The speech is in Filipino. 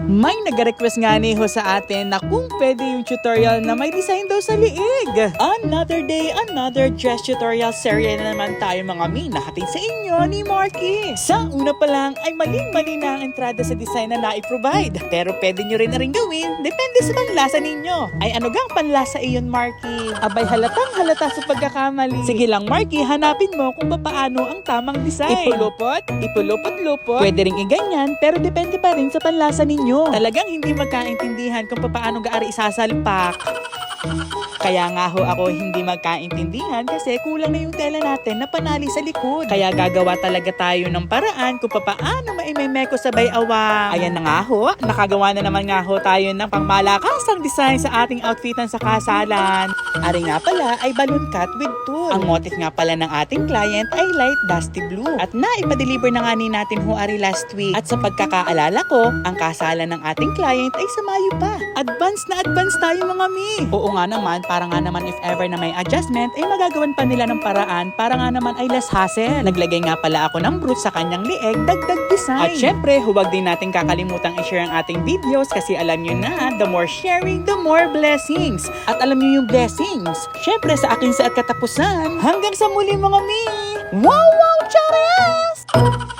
May nag-request nga ni ho sa atin na kung pwede yung tutorial na may design daw sa liig. Another day, another dress tutorial serye na naman tayo mga mi, nahatid sa inyo ni Marky. Sa una pa lang ay maling-mali na ang entrada sa design na na-provide. Pero pwede nyo rin na rin gawin, depende sa panlasa ninyo. Ay ano gang panlasa iyon Marky? Abay halatang halata sa pagkakamali. Sige lang Marky, hanapin mo kung paano ang tamang design. Ipulupot-lupot. Pwede ring iganyan, pero depende pa rin sa panlasa ninyo. Talagang hindi magkaintindihan kung paano gaari isasalpak. Kaya nga ho ako hindi magkaintindihan kasi kulang na yung tela natin na panali sa likod. Kaya gagawa talaga tayo ng paraan kung paano maimemeko sabay awa. Ayan na nga ho, nakagawa na naman nga ho tayo ng pangmalakasang design sa ating outfitan sa kasalan. Ari nga pala ay balloon cut with tulle. Ang motif nga pala ng ating client ay light dusty blue. At naipa-deliver na nga ni natin ho ari last week. At sa pagkakaalala ko, ang kasalan ng ating client ay sa Mayo pa. Advance na advance tayo mga mi. Oo nga naman, para nga naman if ever na may adjustment, ay magagawan pa nila ng paraan para nga naman ay less hassle. Naglagay nga pala ako ng brooch sa kanyang lieg, dagdag design. At syempre, huwag din natin kakalimutang i-share ang ating videos kasi alam nyo na, the more sharing, the more blessings. At alam nyo yung blessings, syempre sa akin sa at katapusan. Hanggang sa muli mga mi! Wow, wow, chares!